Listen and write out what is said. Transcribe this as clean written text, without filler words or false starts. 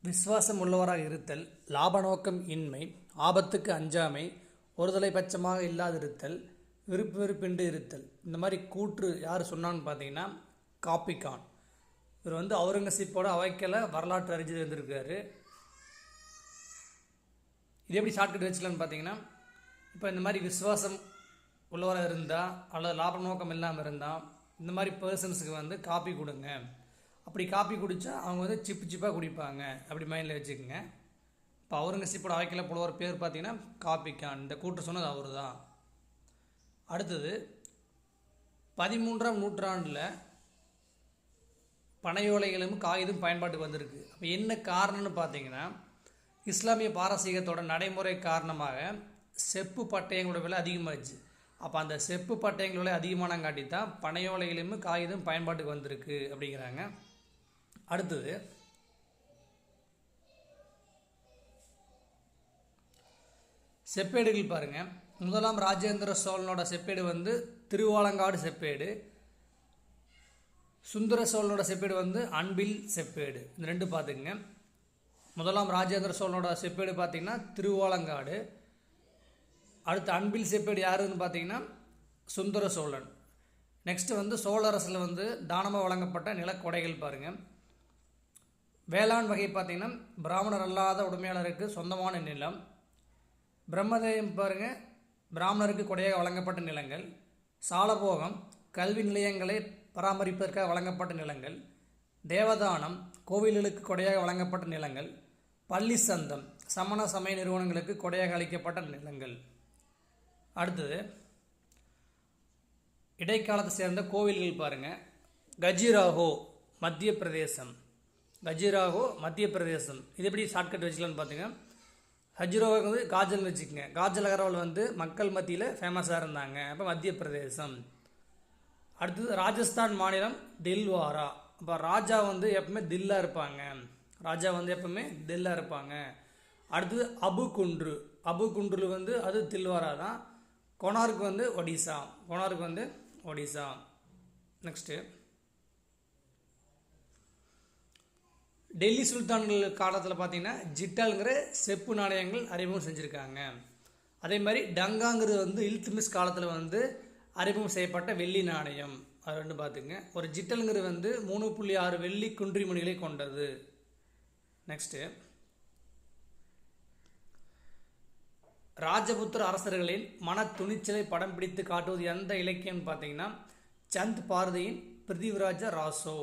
விசுவாசம் உள்ளவராக இருத்தல், லாப நோக்கம் இன்மை, ஆபத்துக்கு அஞ்சாமை, ஒருதலை பட்சமாக இல்லாதிருத்தல், விருப்பு வெறுப்பின்றி இருத்தல். இந்த மாதிரி கூற்று யார் சொன்னான்னு பார்த்தீங்கன்னா காப்பிகான். இவர் வந்து அவுரங்கசீப்போட அவைக்கல வரலாற்று அறிஞர் இருந்திருக்காரு. இது எப்படி ஷார்ட்கட் வச்சுக்கலான்னு பார்த்தீங்கன்னா, இப்போ இந்த மாதிரி விசுவாசம் உள்ளவராக இருந்தால் அல்லது லாப நோக்கம் இல்லாமல் இருந்தால் இந்த மாதிரி பர்சன்ஸுக்கு வந்து காப்பி கொடுங்க. அப்படி காப்பி குடித்தா அவங்க வந்து சிப்பாக குடிப்பாங்க. அப்படி மைண்டில் வச்சுக்கோங்க. இப்போ அவுரங்கசீப்போட அவைக்கல புலவர் பேர் பார்த்தீங்கன்னா காப்பிகான். இந்த கூற்று சொன்னது அவர் தான். அடுத்தது 13ஆம் நூற்றாண்டில் பனையோலைகளும் காகிதம் பயன்பாட்டுக்கு வந்திருக்கு. அப்போ என்ன காரணம்னு பார்த்தீங்கன்னா, இஸ்லாமிய பாரசீகத்தோட நடைமுறை காரணமாக செப்பு பட்டயங்களோட விலை அதிகமாகிடுச்சு. அப்போ அந்த செப்பு பட்டயங்களோட விலை அதிகமானங்காட்டி தான் பனையோலைகளும் காகிதம் பயன்பாட்டுக்கு வந்திருக்கு அப்படிங்கிறாங்க. அடுத்தது செப்பேடுகள் பாருங்கள். முதலாம் ராஜேந்திர சோழனோட செப்பேடு வந்து திருவாலங்காடு செப்பேடு, சுந்தர சோழனோட செப்பேடு வந்து அன்பில் செப்பேடு. இந்த ரெண்டு பார்த்துக்குங்க. முதலாம் ராஜேந்திர சோழனோட செப்பேடு பார்த்திங்கன்னா திருவாலங்காடு. அடுத்து அன்பில் செப்பேடு யாருன்னு பார்த்தீங்கன்னா சுந்தர சோழன். நெக்ஸ்ட்டு வந்து சோழரசில் வந்து தானமாக வழங்கப்பட்ட நிலக்கொடைகள் பாருங்கள். வேளாண் வகை பார்த்திங்கன்னா பிராமணர் அல்லாத உடைமையாளருக்கு சொந்தமான நிலம். பிரம்மதேயம் பாருங்கள், பிராமணருக்கு கொடையாக வழங்கப்பட்ட நிலங்கள். சாலபோகம் கல்வி நிலையங்களை பராமரிப்பதற்காக வழங்கப்பட்ட நிலங்கள். தேவதானம் கோவில்களுக்கு கொடையாக வழங்கப்பட்ட நிலங்கள். பள்ளி சந்தம் சமண சமய நிறுவனங்களுக்கு கொடையாக அளிக்கப்பட்ட நிலங்கள். அடுத்தது இடைக்காலத்தை சேர்ந்த கோவில்கள் பாருங்கள். கஜுராஹோ மத்திய பிரதேசம். கஜுராஹோ மத்திய பிரதேசம். இது எப்படி ஷார்ட்கட் வச்சுக்கலான்னு பார்த்தீங்கன்னா, ஹஜ்ரோவை வந்து காஜல்னு வச்சுக்கோங்க. காஜல் அகர்வால் வந்து மக்கள் மத்தியில் ஃபேமஸாக இருந்தாங்க. அப்போ மத்திய பிரதேசம். அடுத்தது ராஜஸ்தான் மாநிலம் தில்வாரா. அப்போ ராஜா வந்து எப்பவுமே தில்லாக இருப்பாங்க. ராஜா வந்து எப்பவுமே தில்லாக இருப்பாங்க. அடுத்தது அபுகுன்று. அபுகுன்று வந்து அது தில்வாரா தான். கொனார்க் வந்து ஒடிசா. கொனார்க் வந்து ஒடிசா. நெக்ஸ்ட்டு டெல்லி சுல்தான்கள் காலத்தில் பார்த்தீங்கன்னா ஜிட்டாலுங்கிற செப்பு நாணயங்கள் அறிமுகம் செஞ்சுருக்காங்க. அதே மாதிரி டங்காங்கிறது வந்து இல்துமிஸ் காலத்தில் வந்து அறிமுகம் செய்யப்பட்ட வெள்ளி நாணயம். அது ரெண்டு பார்த்துங்க. ஒரு ஜிட்டலுங்கிறது வந்து 3.6 வெள்ளி குன்றிமணிகளை கொண்டது. நெக்ஸ்ட்டு ராஜபுத்திர அரசர்களின் மன துணிச்சலை படம் பிடித்து காட்டுவது எந்த இலக்கியம்னு பார்த்தீங்கன்னா சந்த் பார்தியின் பிருத்திவிராஜ ராசோ.